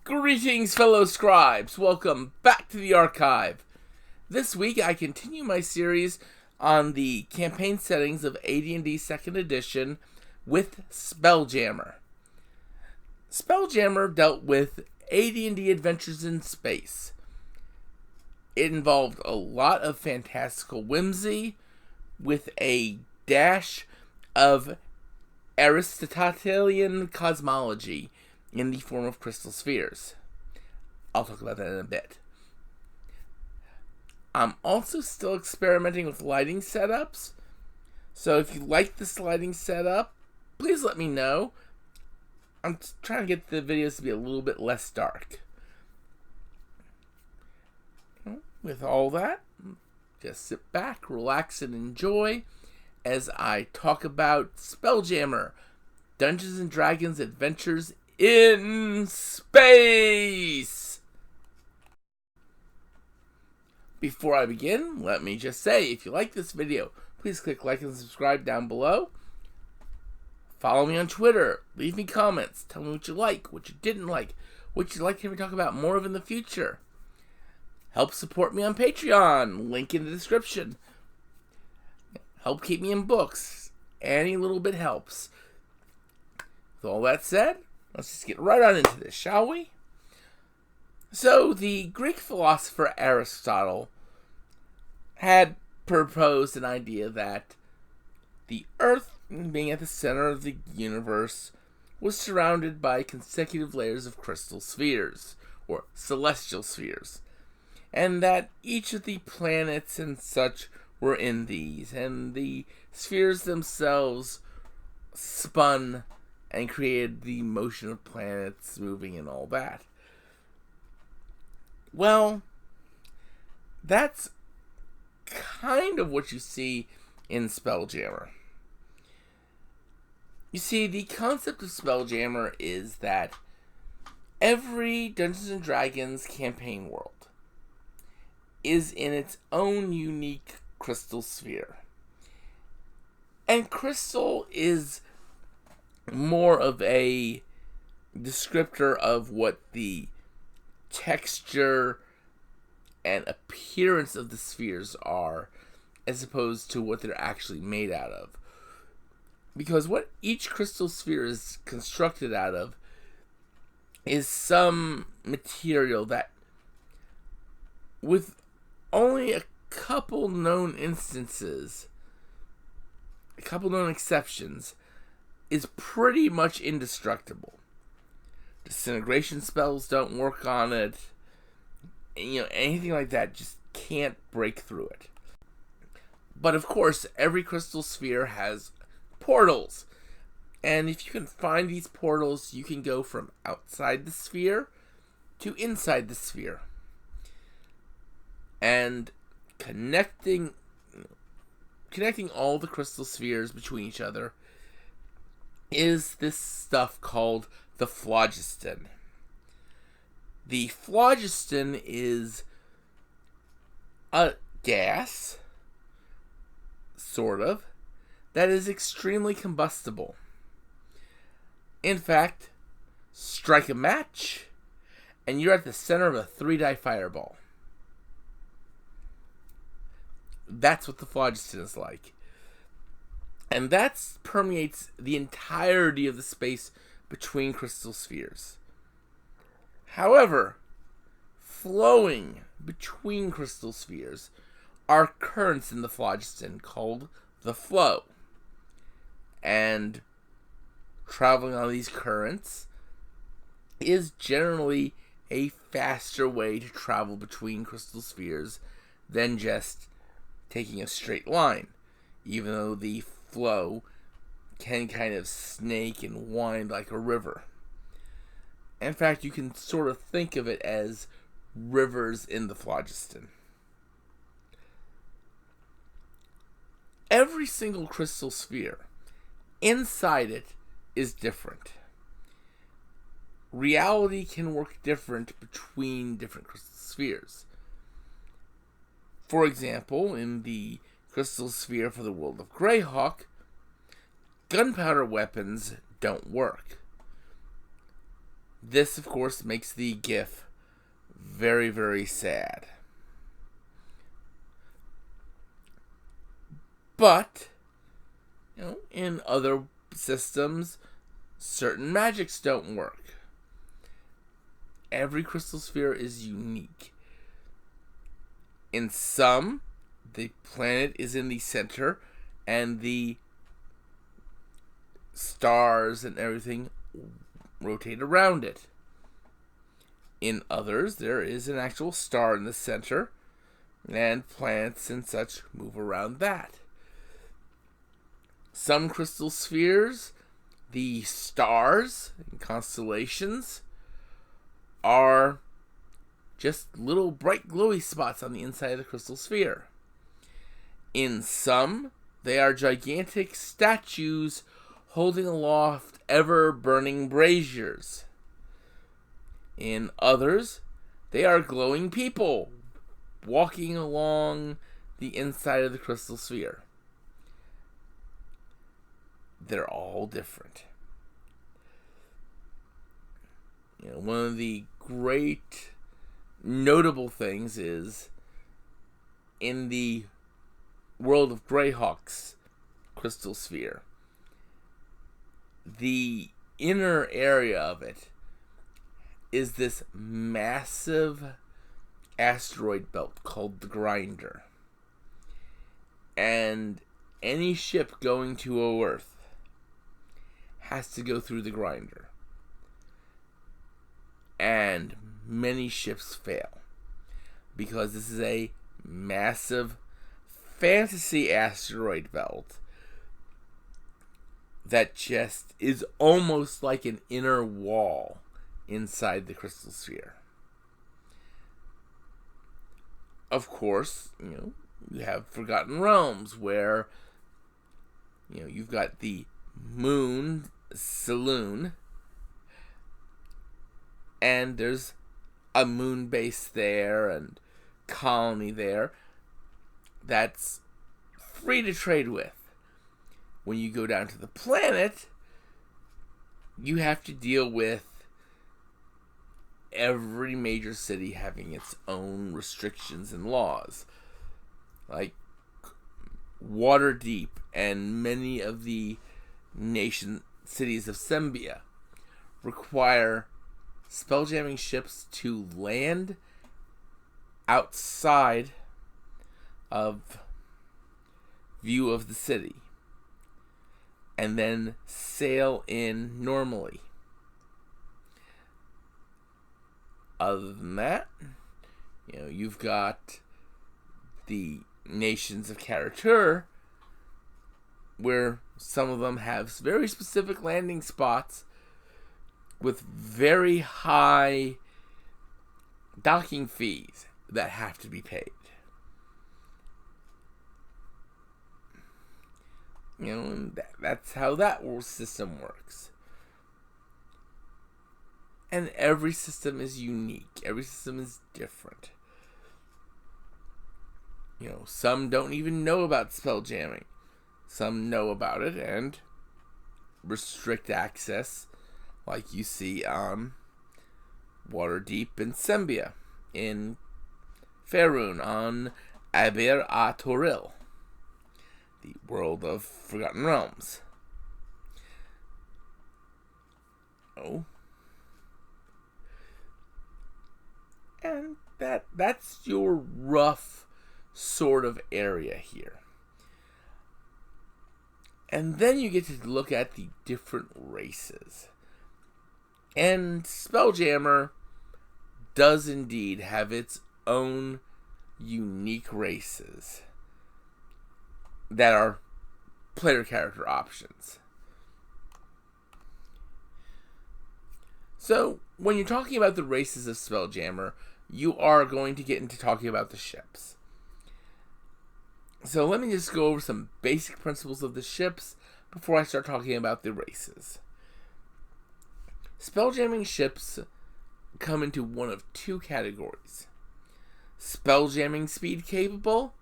Greetings, fellow scribes! Welcome back to the archive. This week I continue my series on the campaign settings of AD&D 2nd Edition with Spelljammer. Spelljammer dealt with AD&D adventures in space. It involved a lot of fantastical whimsy with a dash of Aristotelian cosmology in the form of crystal spheres. I'll talk about that in a bit. I'm also still experimenting with lighting setups, so if you like this lighting setup, please let me know. I'm trying to get the videos to be a little bit less dark. With all that, just sit back, relax, and enjoy as I talk about Spelljammer, Dungeons and Dragons Adventures in Space! Before I begin, let me just say, if you like this video, please click like and subscribe down below. Follow me on Twitter, leave me comments, tell me what you like, what you didn't like, what you'd like to hear me talk about more of in the future. Help support me on Patreon, link in the description. Help keep me in books. Any little bit helps. With all that said, let's just get right on into this, shall we? So, the Greek philosopher Aristotle had proposed an idea that the Earth, being at the center of the universe, was surrounded by consecutive layers of crystal spheres, or celestial spheres, and that each of the planets and such were in these, and the spheres themselves spun and created the motion of planets moving and all that. Well, that's kind of what you see in Spelljammer. You see, the concept of Spelljammer is that every Dungeons and Dragons campaign world is in its own unique crystal sphere. And crystal is more of a descriptor of what the texture and appearance of the spheres are, as opposed to what they're actually made out of. Because what each crystal sphere is constructed out of is some material that, with only a couple known instances, a couple known exceptions, is pretty much indestructible. Disintegration spells don't work on it. Anything like that just can't break through it. But of course, every crystal sphere has portals. And if you can find these portals, you can go from outside the sphere to inside the sphere. And connecting all the crystal spheres between each other is this stuff called the Phlogiston. The Phlogiston is a gas, sort of, that is extremely combustible. In fact, strike a match, and you're at the center of a 3-die fireball. That's what the Phlogiston is like. And that permeates the entirety of the space between crystal spheres. However, flowing between crystal spheres are currents in the Phlogiston called the flow. And traveling on these currents is generally a faster way to travel between crystal spheres than just taking a straight line, even though the flow can kind of snake and wind like a river. In fact, you can sort of think of it as rivers in the Phlogiston. Every single crystal sphere inside it is different. Reality can work different between different crystal spheres. For example, in the crystal sphere for the world of Greyhawk, gunpowder weapons don't work. This, of course, makes the GIF very, very sad. But, in other systems, certain magics don't work. Every crystal sphere is unique. In some, the planet is in the center, and the stars and everything rotate around it. In others, there is an actual star in the center, and planets and such move around that. Some crystal spheres, the stars and constellations, are just little bright glowy spots on the inside of the crystal sphere. In some, they are gigantic statues holding aloft ever-burning braziers. In others, they are glowing people walking along the inside of the crystal sphere. They're all different. One of the great notable things is in the world of Greyhawk's crystal sphere, the inner area of it is this massive asteroid belt called the Grinder. And any ship going to Earth has to go through the Grinder. And many ships fail because this is a massive fantasy asteroid belt that just is almost like an inner wall inside the crystal sphere. Of course, you have Forgotten Realms where you've got the moon saloon, and there's a moon base there and colony there that's free to trade with. When you go down to the planet, you have to deal with every major city having its own restrictions and laws. Like Waterdeep and many of the nation cities of Sembia require spelljamming ships to land outside of view of the city and then sail in normally. Other than that, you've got the nations of Karatur, where some of them have very specific landing spots with very high docking fees that have to be paid. And that's how that system works. And every system is unique. Every system is different. Some don't even know about spelljamming. Some know about it and restrict access, like you see on Waterdeep and Sembia, in Faerun on Aber a Toril, the world of Forgotten Realms. And that's your rough sort of area here. And then you get to look at the different races. And Spelljammer does indeed have its own unique races that are player character options. So, when you're talking about the races of Spelljammer, you are going to get into talking about the ships. So let me just go over some basic principles of the ships before I start talking about the races. Spelljamming ships come into one of two categories: spelljamming speed capable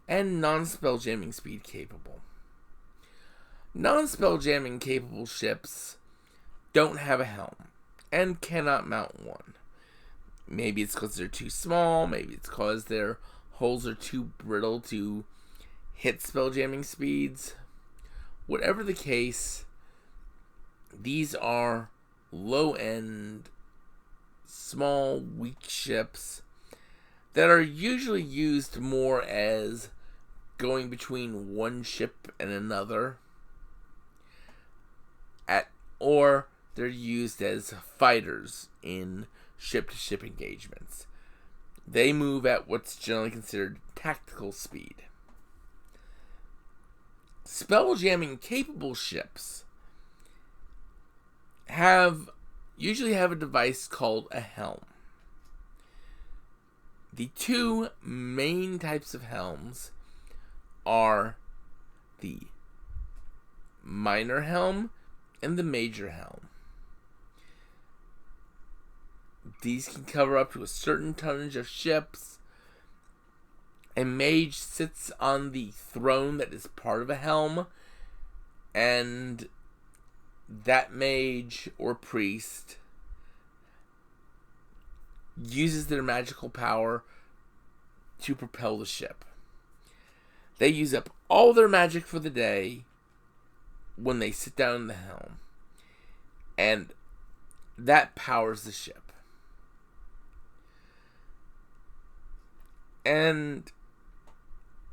and non-spelljamming speed capable. Non-spelljamming capable ships don't have a helm. and cannot mount one. Maybe it's because they're too small, maybe it's because their hulls are too brittle to hit spelljamming speeds. Whatever the case, these are low-end, small, weak ships that are usually used more as going between one ship and another, or they're used as fighters in ship-to-ship engagements. They move at what's generally considered tactical speed. Spelljamming capable ships usually have a device called a helm. The two main types of helms are the minor helm and the major helm. These can cover up to a certain tonnage of ships. A mage sits on the throne that is part of a helm, and that mage or priest uses their magical power to propel the ship. They use up all their magic for the day when they sit down in the helm, and that powers the ship. And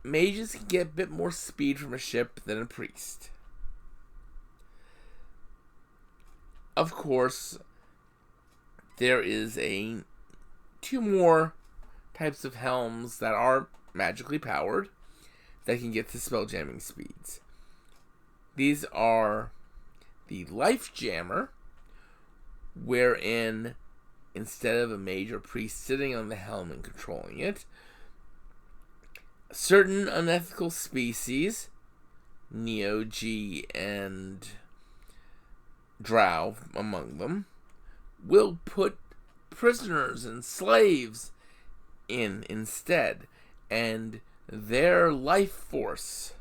mages can get a bit more speed from a ship than a priest. Of course, there is two more types of helms that are magically powered that can get to spelljamming speeds. These are the Life Jammer, wherein instead of a mage or priest sitting on the helm and controlling it, certain unethical species, Neo-G and Drow among them, will put prisoners and slaves in instead, and their life force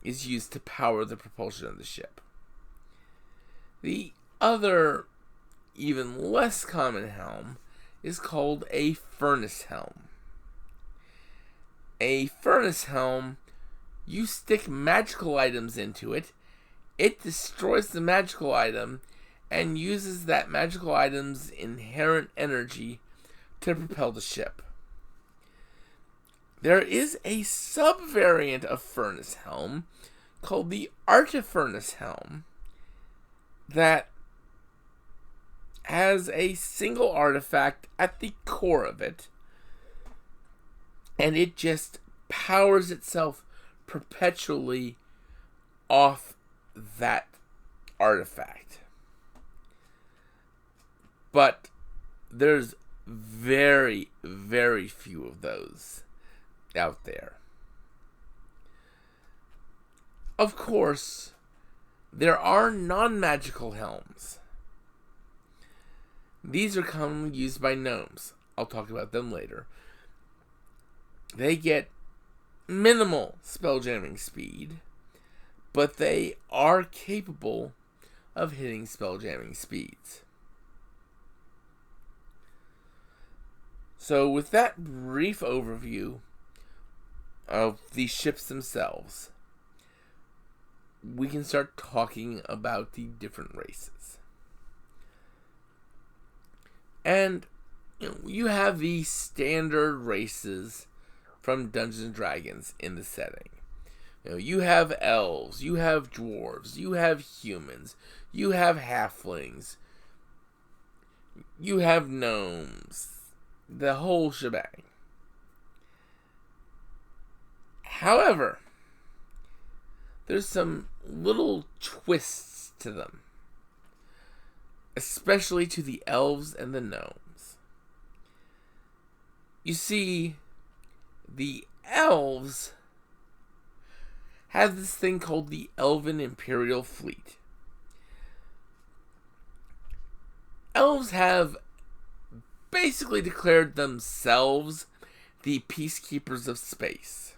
is used to power the propulsion of the ship. The other, even less common helm is called a furnace helm. A furnace helm, you stick magical items into it, it destroys the magical item, and uses that magical item's inherent energy to propel the ship. There is a sub-variant of furnace helm called the Artifurnace helm that has a single artifact at the core of it, and it just powers itself perpetually off that artifact. But there's very, very few of those out there. Of course, there are non-magical helms. These are commonly used by gnomes. I'll talk about them later. They get minimal spelljamming speed, but they are capable of hitting spelljamming speeds. So with that brief overview of the ships themselves, we can start talking about the different races. And you have the standard races from Dungeons and Dragons in the setting. You have elves, you have dwarves, you have humans, you have halflings, you have gnomes, the whole shebang. However, there's some little twists to them, especially to the elves and the gnomes. You see, the elves have this thing called the Elven Imperial Fleet. Elves have basically declared themselves the peacekeepers of space.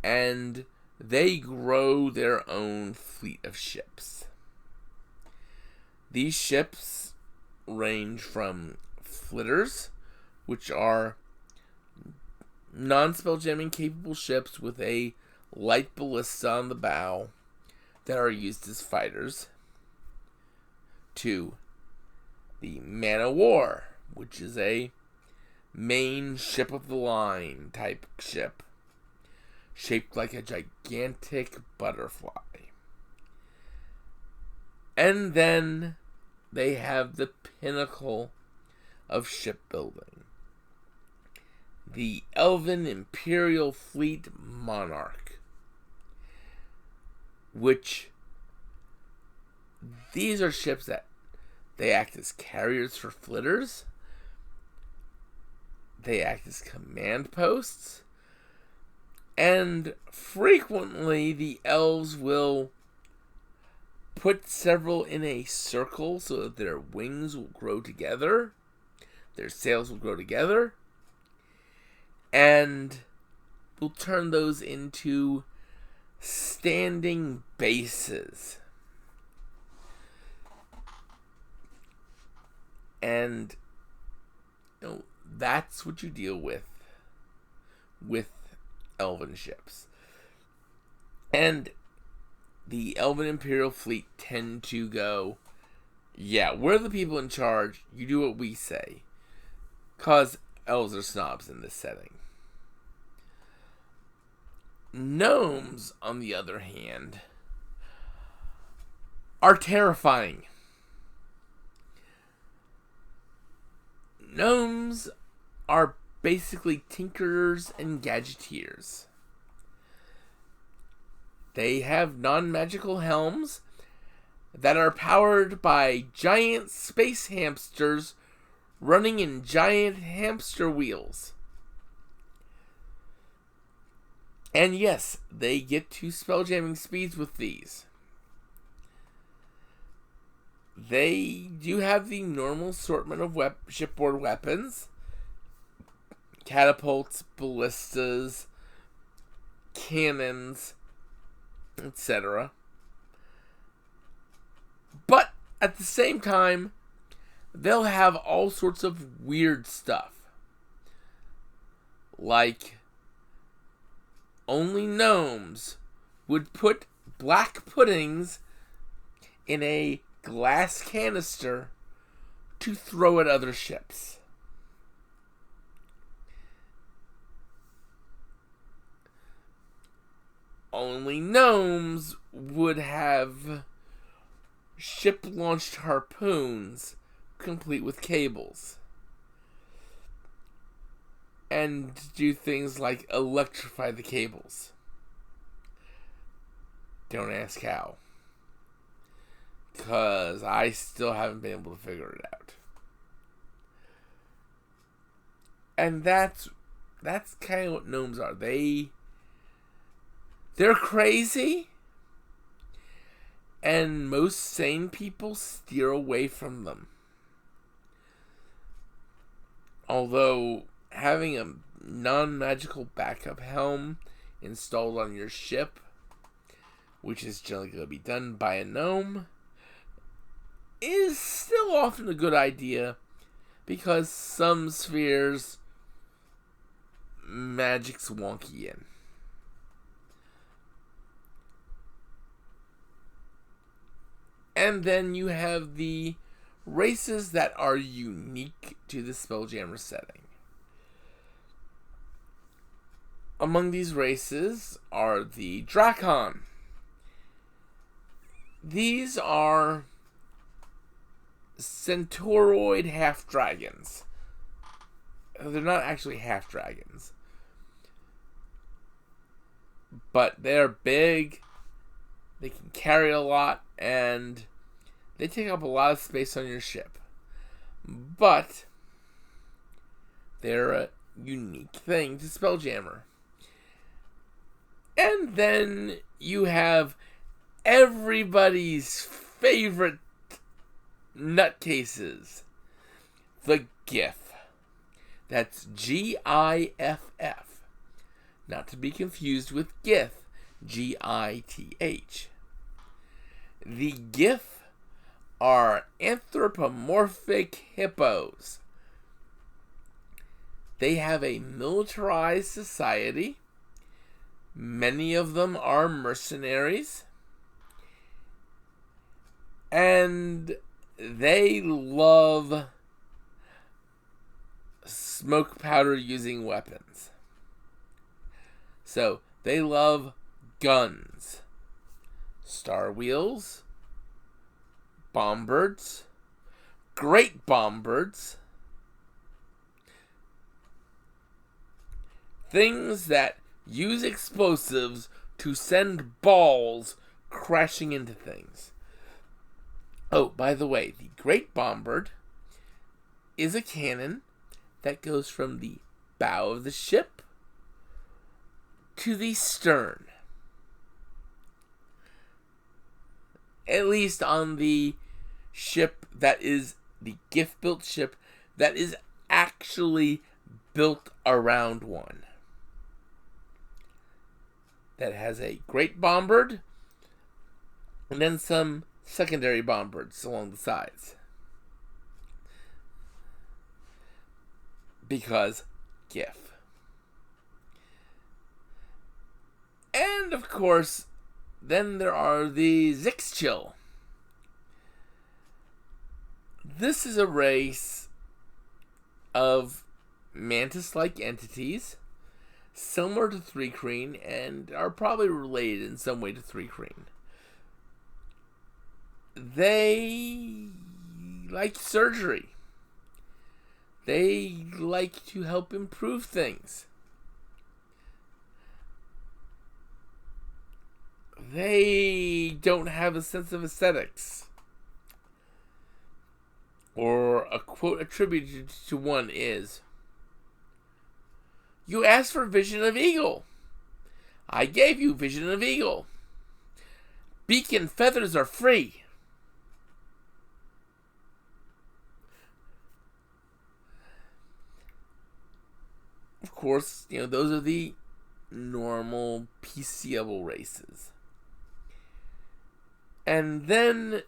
And they grow their own fleet of ships. These ships range from flitters, which are non-spelljamming capable ships with a light ballista on the bow that are used as fighters, to the Man of War, which is a main ship of the line type ship, shaped like a gigantic butterfly. And then they have the pinnacle of shipbuilding, the Elven Imperial Fleet Monarch, which these are ships that they act as carriers for flitters, they act as command posts, and frequently the elves will put several in a circle so that their wings will grow together, their sails will grow together, and we'll turn those into standing bases. And that's what you deal with elven ships. And the Elven Imperial Fleet tend to go, yeah, we're the people in charge, you do what we say. 'Cause elves are snobs in this setting. Gnomes, on the other hand, are terrifying. Gnomes are basically tinkerers and gadgeteers. They have non-magical helms that are powered by giant space hamsters running in giant hamster wheels. And yes, they get to spelljamming speeds with these. They do have the normal assortment of shipboard weapons: catapults, ballistas, cannons, etc. But at the same time, they'll have all sorts of weird stuff. Like, only gnomes would put black puddings in a glass canister to throw at other ships. Only gnomes would have ship-launched harpoons complete with cables, and do things like electrify the cables. Don't ask how, 'cause I still haven't been able to figure it out. And that's kind of what gnomes are. They're crazy, and most sane people steer away from them. Although having a non-magical backup helm installed on your ship, which is generally going to be done by a gnome, is still often a good idea, because some spheres magic's wonky in. And then you have the races that are unique to the Spelljammer setting. Among these races are the Drakon. These are centauroid half-dragons. They're not actually half-dragons, but they're big, they can carry a lot, and they take up a lot of space on your ship. But they're a unique thing to Spelljammer. And then you have everybody's favorite nutcases, the Giff. That's Giff. Not to be confused with Gith, Gith. The Giff are anthropomorphic hippos. They have a militarized society. Many of them are mercenaries. And they love smoke powder using weapons. So they love guns, star wheels, bombards, great bombards, things that use explosives to send balls crashing into things. Oh, by the way, the Great Bombard is a cannon that goes from the bow of the ship to the stern. At least on the ship that is the Giff-built ship that is actually built around one. That has a Great Bombard and then some secondary bombards along the sides. Because Giff. And of course, then there are the Zixchill. This is a race of mantis-like entities, similar to Three-Creen, and are probably related in some way to Three-Creen. They like surgery. They like to help improve things. They don't have a sense of aesthetics. Or a quote attributed to one is, "You asked for Vision of Eagle. I gave you Vision of Eagle. Beak and feathers are free." Of course, those are the normal PCable races. And then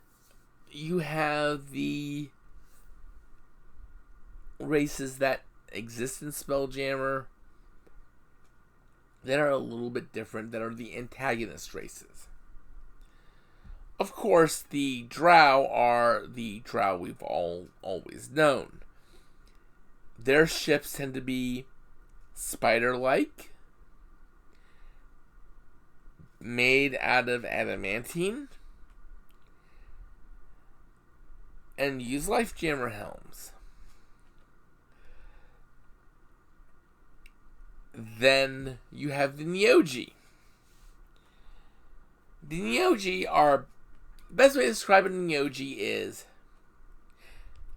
you have the races that exist in Spelljammer that are a little bit different, that are the antagonist races. Of course, the Drow are the Drow we've always known. Their ships tend to be spider-like, made out of adamantine, and use Lifejammer helms. Then you have the Neogi. The Neogi are... The best way to describe a Neogi is...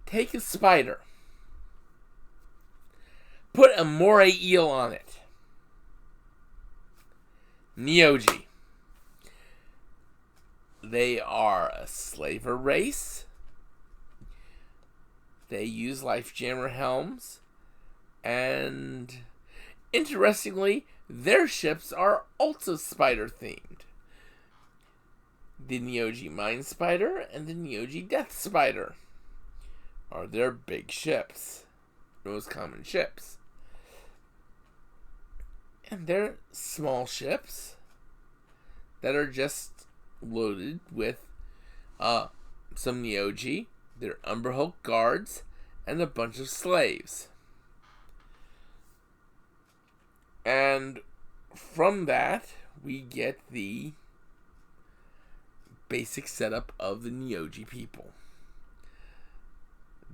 Take a spider. Put a moray eel on it. Neogi. They are a slaver race. They use Lifejammer helms. And interestingly, their ships are also spider themed. The Neogi Mind Spider and the Neogi Death Spider are their big ships. Most common ships. And they're small ships that are just loaded with some Neogi, their Umberhulk guards, and a bunch of slaves. And from that, we get the basic setup of the Neogi people.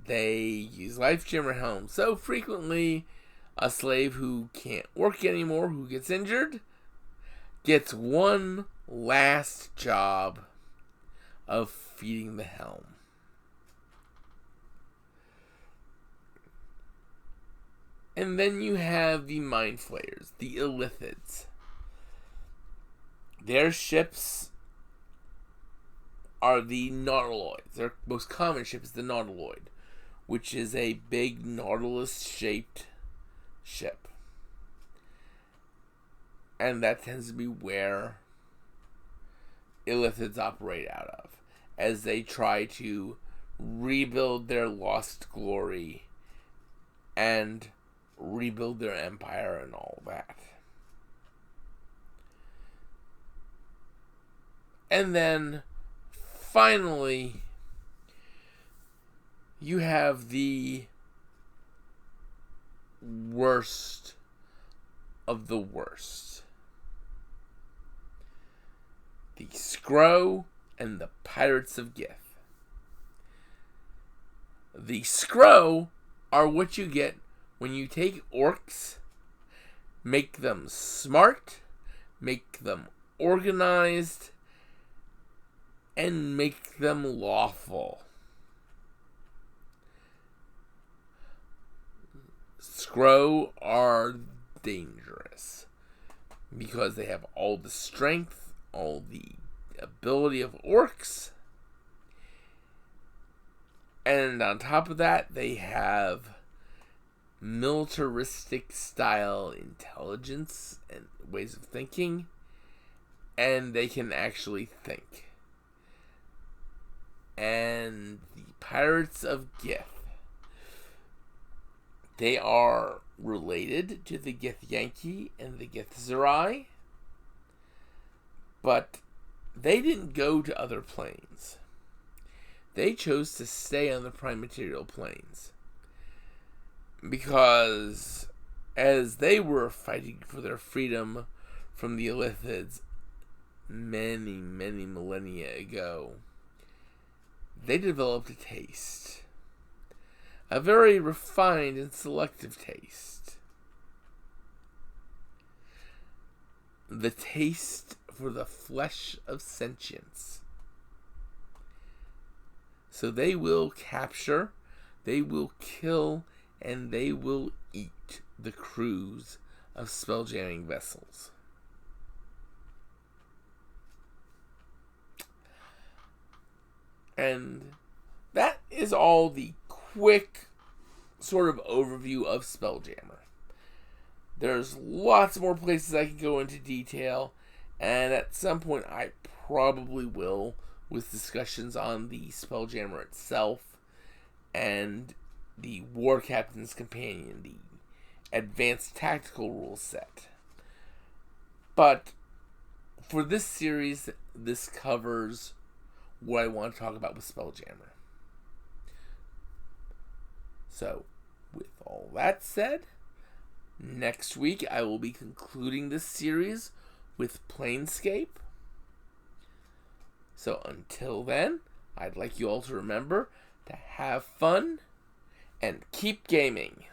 They use Lifejammer helms, so frequently a slave who can't work anymore, who gets injured, gets one last job of feeding the helm. And then you have the Mind Flayers, the Illithids. Their ships are the Nautiloids. Their most common ship is the Nautiloid, which is a big Nautilus-shaped ship. And that tends to be where Illithids operate out of. as they try to rebuild their lost glory and rebuild their empire and all that. And then finally, you have the worst of the worst. The Scrow and the Pirates of Giff. The Scrow are what you get when you take orcs, make them smart, make them organized, and make them lawful. Scrow are dangerous because they have all the strength, all the ability of orcs, and on top of that, they have militaristic style intelligence and ways of thinking, and they can actually think. And the Pirates of Giff, they are related to the Githyanki and the Githzerai, but they didn't go to other planes. They chose to stay on the prime material planes because as they were fighting for their freedom from the Illithids many, many millennia ago, they developed a taste. A very refined and selective taste. The taste for the flesh of sentience. So they will capture, they will kill, and they will eat the crews of spelljamming vessels. And that is all the quick sort of overview of Spelljammer. There's lots more places I can go into detail, and at some point I probably will, with discussions on the Spelljammer itself and the War Captain's Companion, the advanced tactical rule set. But for this series, this covers what I want to talk about with Spelljammer. So, with all that said, next week I will be concluding this series with Planescape. So until then, I'd like you all to remember to have fun and keep gaming.